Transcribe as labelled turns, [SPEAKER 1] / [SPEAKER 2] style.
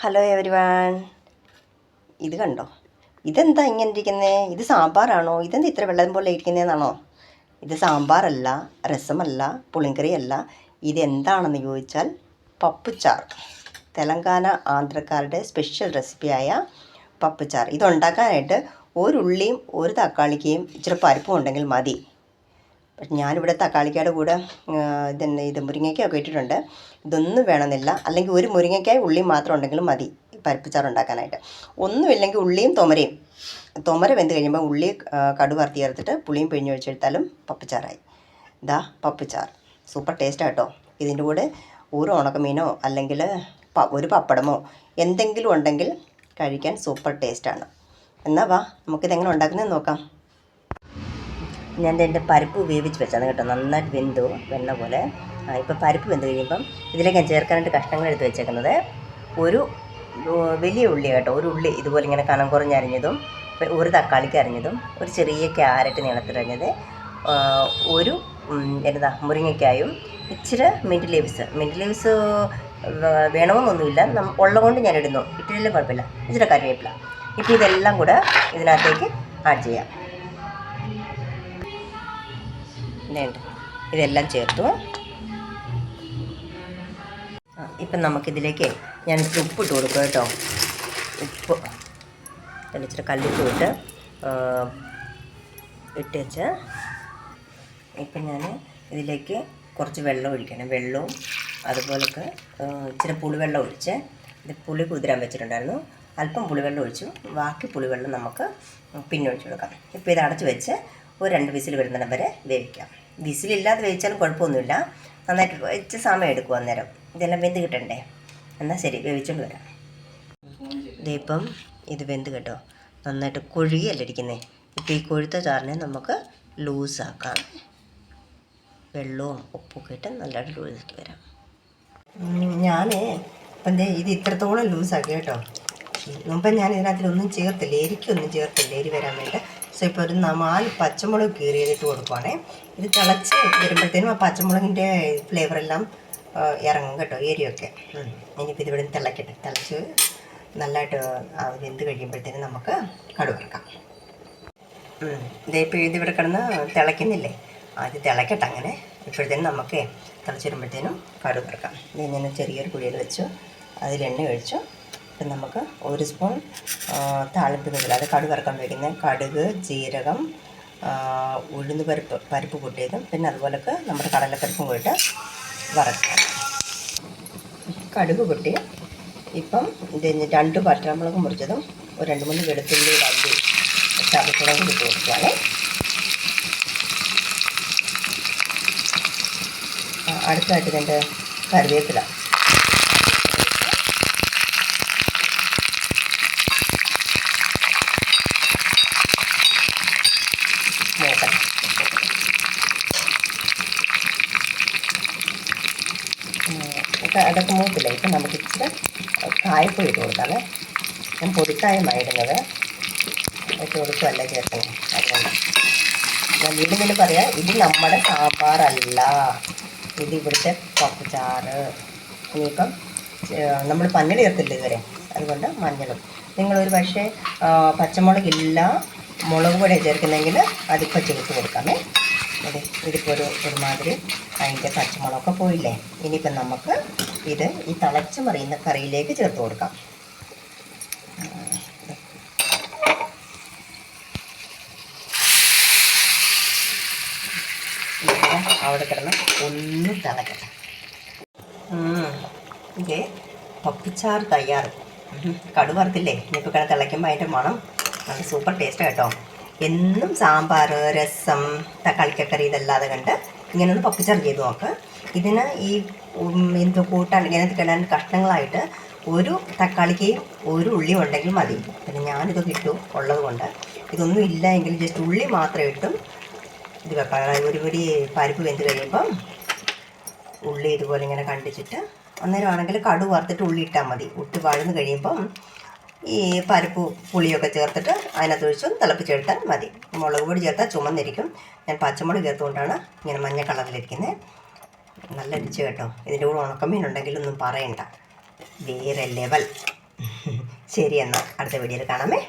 [SPEAKER 1] Hello everyone, ഇത് കണ്ടോ? ഇതെന്താ ഇങ്ങനെ ഇരിക്കുന്നത്? ഇത് സാമ്പാറാണോ? ഇതെന്താ ഇത്ര വെള്ളം പോലെ ഇരിക്കുന്നതെന്നാണോ? ഇത് സാമ്പാറല്ല, രസമല്ല, പുളിങ്കറിയല്ല. ഇതെന്താണെന്ന് ചോദിച്ചാൽ പപ്പുച്ചാർ. തെലങ്കാന ആന്ധ്രക്കാരുടെ സ്പെഷ്യൽ റെസിപ്പിയായ പപ്പുച്ചാർ. ഇതുണ്ടാക്കാനായിട്ട് ഒരു ഉള്ളിയും ഒരു തക്കാളിക്കയും ഇച്ചിരി പരിപ്പും ഉണ്ടെങ്കിൽ മതി. പക്ഷെ ഞാനിവിടെ തക്കാളിക്കയുടെ കൂടെ ഇത് മുരിങ്ങയ്ക്കയൊക്കെ ഇട്ടിട്ടുണ്ട്. ഇതൊന്നും വേണമെന്നില്ല. അല്ലെങ്കിൽ ഒരു മുരിങ്ങയ്ക്കായ ഉള്ളിയും മാത്രം ഉണ്ടെങ്കിലും മതി പരിപ്പുച്ചാർ ഉണ്ടാക്കാനായിട്ട്. ഒന്നുമില്ലെങ്കിൽ ഉള്ളിയും തൊമര വെന്ത് കഴിയുമ്പോൾ ഉള്ളി കടുക് വറുത്ത് ചേർത്തിട്ട് പുളിയും പിഴിഞ്ഞ് ഒഴിച്ചെടുത്താലും പപ്പുച്ചാറായി. ഇതാ പപ്പുച്ചാർ. സൂപ്പർ ടേസ്റ്റാണ് കേട്ടോ. ഇതിൻ്റെ കൂടെ ഒരു ഉണക്കമീനോ അല്ലെങ്കിൽ ഒരു പപ്പടമോ എന്തെങ്കിലും ഉണ്ടെങ്കിൽ കഴിക്കാൻ സൂപ്പർ ടേസ്റ്റാണ്. എന്നാൽ വാ, നമുക്കിതെങ്ങനെ ഉണ്ടാക്കുന്നതെന്ന് നോക്കാം. ഞാൻ എൻ്റെ പരിപ്പ് വേവിച്ച് വെച്ചാണ് കേട്ടോ. നന്നായിട്ട് വെന്തു, വെണ്ണ പോലെ. ഇപ്പോൾ പരിപ്പ് വെന്ത് കഴിയുമ്പം ഇതിലേക്ക് ഞാൻ ചേർക്കാനായിട്ട് കഷ്ണങ്ങൾ എടുത്ത് വെച്ചേക്കുന്നത് ഒരു വലിയ ഉള്ളി കേട്ടോ. ഒരു ഉള്ളി ഇതുപോലെ ഇങ്ങനെ കനം കുറഞ്ഞരിഞ്ഞതും, ഒരു തക്കാളിക്ക് അരിഞ്ഞതും, ഒരു ചെറിയ ക്യാരറ്റ് നീളത്തിലരിഞ്ഞത്, ഒരു മുരിങ്ങയ്ക്കായും, ഇച്ചിരി മിൻറ്റ് ലീവ്സ് വേണമെന്നൊന്നുമില്ല, ഉള്ളതുകൊണ്ട് ഞാൻ ഇടുന്നു. ഇട്ടില്ലെങ്കിലും കുഴപ്പമില്ല. ഇച്ചിരി കറിവേപ്പില. ഇപ്പോൾ ഇതെല്ലാം കൂടെ ഇതിനകത്തേക്ക് ആഡ് ചെയ്യാം. ഇതെല്ലാം ചേർത്തു. ഇപ്പം നമുക്കിതിലേക്ക് ഞാൻ ഇച്ചിരി ഉപ്പിട്ട് കൊടുക്കും കേട്ടോ. ഉപ്പ് ഇച്ചിരി കല്ലുപ്പ് ഇട്ട് വെച്ച് ഇപ്പം ഞാൻ ഇതിലേക്ക് കുറച്ച് വെള്ളം ഒഴിക്കണം. വെള്ളവും അതുപോലൊക്കെ ഇച്ചിരി പുളിവെള്ളം ഒഴിച്ച്, ഇത് പുളി കുതിരാൻ വെച്ചിട്ടുണ്ടായിരുന്നു. അല്പം പുളിവെള്ളം ഒഴിച്ചു. ബാക്കി പുളിവെള്ളം നമുക്ക് പിന്നെ ഒഴിച്ചു കൊടുക്കാം. ഇപ്പോൾ ഇത് അടച്ച് വെച്ച് ഒരു 2 വിസിൽ വരുന്നിടം വരെ വേവിക്കാം. വിസിലില്ലാതെ വേവിച്ചാലും കുഴപ്പമൊന്നുമില്ല. നന്നായിട്ട് വെച്ച് സമയം എടുക്കും അന്നേരം. ഇതെല്ലാം വെന്ത് കിട്ടണ്ടേ? എന്നാൽ ശരി, വേവിച്ചുകൊണ്ട് വരാം. ഇതിപ്പം ഇത് വെന്ത് കേട്ടോ. നന്നായിട്ട് കൊഴുകിയല്ല ഇരിക്കുന്നത്. ഇപ്പോൾ ഈ കൊഴുത്ത ചാറിനെ നമുക്ക് ലൂസാക്കാം. വെള്ളവും ഉപ്പൊക്കെ ഇട്ട് നല്ലതായിട്ട് ലൂസാക്കി വരാം. ഞാൻ ഇപ്പം ഇത് ഇത്രത്തോളം ലൂസാക്കി കേട്ടോ. മുമ്പ് ഞാൻ ഇതിനകത്തിലൊന്നും ചേർത്തില്ല, എരിക്കൊന്നും ചേർത്തില്ല, എരി വരാൻ വേണ്ടി. സോ ഇപ്പോൾ ഒരു 4 പച്ചമുളക് കീറിയതിട്ട് കൊടുക്കുവാണേ. ഇത് തിളച്ച് വരുമ്പോഴത്തേനും ആ പച്ചമുളകിൻ്റെ ഫ്ലേവറെല്ലാം ഇറങ്ങും കേട്ടോ, എരിയൊക്കെ. ഇനിയിപ്പോൾ ഇതിവിടെ തിളക്കട്ടെ. തിളച്ച് നല്ലതായിട്ട് വെന്ത് കഴിയുമ്പോഴത്തേനും നമുക്ക് കടുക് വറുക്കാം. ഇപ്പോൾ ഇതിവിടെ കിടന്ന് തിളയ്ക്കുന്നില്ലേ? ആദ്യം തിളക്കട്ടെ. അങ്ങനെ ഇപ്പോഴത്തേനും നമുക്ക് തിളച്ച് വരുമ്പോഴത്തേനും കടുക് വറുക്കാം. ഇതിങ്ങനെ ചെറിയൊരു കുഴിയിൽ വെച്ചു, അതിൽ എണ്ണ ഒഴിച്ചു. ഇപ്പം നമുക്ക് 1 സ്പൂൺ താളിപ്പിന്, അത് കടുക് വറുക്കാൻ വയ്ക്കുന്നത് കടുക്, ജീരകം, ഉഴുന്ന് പരിപ്പ് കൂട്ടിയതും, പിന്നെ അതുപോലൊക്കെ നമ്മുടെ കടലപ്പരിപ്പും കൂടിയിട്ട് വറക്കാം. കടുക് പൊട്ടി ഇപ്പം ഇതിന് 2 പച്ചമുളക് മുറിച്ചതും, ഒരു 2-3 വെളുത്തുള്ളി അല്ലി ചതച്ചതും കൂടി ഇട്ട് കൊടുക്കുകയാണ്. അടുത്തായിട്ട് ഇതിൻ്റെ കറിവേപ്പില നോക്കണം. അതൊക്കെ മൂത്തില്ല. ഇപ്പം നമുക്ക് ഇച്ചിരി കായപ്പൊടി ഇട്ട് കൊടുക്കാമേ. ഞാൻ പൊടിക്കായമായിരുന്നത് ഇട്ട് കൊടുക്കുമല്ല ചേർക്കണം. അതുകൊണ്ട് ഞാൻ വീണ്ടും പറയാം, ഇത് നമ്മുടെ സാമ്പാറല്ല, ഇത് ഇവിടുത്തെ പപ്പുച്ചാറ്. ഇനിയിപ്പം നമ്മൾ മഞ്ഞൾ ചേർത്തില്ല ഇതുവരെ, അതുകൊണ്ട് മഞ്ഞളും. നിങ്ങളൊരു പക്ഷേ പച്ചമുളകില്ല മുളക് പൊടി ചേർക്കുന്നെങ്കിൽ അതിപ്പോൾ ചേർത്ത് കൊടുക്കാമേ. അതെ, ഇതിപ്പോൾ ഒരുമാതിരി അതിൻ്റെ പച്ചമുളകൊക്കെ പോയില്ലേ. ഇനിയിപ്പം നമുക്ക് ഇത് ഈ തിളച്ച് മറിയുന്ന കറിയിലേക്ക് ചേർത്ത് കൊടുക്കാം. അവിടെ കിടന്ന് ഒന്ന് തിളക്കട്ടെ. ഇതേ പപ്പുച്ചാർ തയ്യാർ. കടുക് വറുത്തില്ലേ? ഇനിയിപ്പോൾ കിടന്ന് തിളയ്ക്കുമ്പോൾ അതിൻ്റെ മണം നല്ല സൂപ്പർ ടേസ്റ്റ് കേട്ടോ. എന്നും സാമ്പാർ, രസം, തക്കാളിക്കറി ഇതല്ലാതെ കണ്ട് ഇങ്ങനെ ഒന്ന് പപ്പുച്ചാർ ചെയ്ത് നോക്ക്. ഇതിന് ഈ കൂട്ടാൻ ഇങ്ങനത്തെ കിടാൻ കഷ്ണങ്ങളായിട്ട് ഒരു തക്കാളിക്ക് ഒരു ഉള്ളി ഉണ്ടെങ്കിൽ മതി. പിന്നെ ഞാനിതൊക്കെ ഇട്ടു ഉള്ളത് കൊണ്ട്. ഇതൊന്നും ഇല്ല എങ്കിൽ ജസ്റ്റ് ഉള്ളി മാത്രം ഇട്ടും ഇത് വെക്കാം. ഒരു പരിപ്പ് വെന്ത് കഴിയുമ്പം ഉള്ളി ഇതുപോലെ ഇങ്ങനെ കണ്ടിച്ചിട്ട്, അന്നേരം ആണെങ്കിൽ കടുക് വറുത്തിട്ട് ഉള്ളി ഇട്ടാൽ മതി. ഉട്ട് വഴന്ന് കഴിയുമ്പം ഈ പരിപ്പ് പുളിയൊക്കെ ചേർത്തിട്ട് അതിനകത്ത് ഒഴിച്ച് തിളപ്പിച്ചെടുത്താൽ മതി. മുളക് പൊടി ചേർത്താൽ ചുമന്നിരിക്കും. ഞാൻ പച്ചമുളക് ചേർത്തുകൊണ്ടാണ് ഇങ്ങനെ മഞ്ഞ കളറിലിരിക്കുന്നത്. നല്ല രുചി കേട്ടോ. ഇതിൻ്റെ കൂടെ ഉണക്കമീൻ ഉണ്ടെങ്കിലൊന്നും പറയണ്ട, വേറെ ലെവൽ. ശരി എന്നാൽ അടുത്ത വീഡിയോയിൽ കാണാമേ.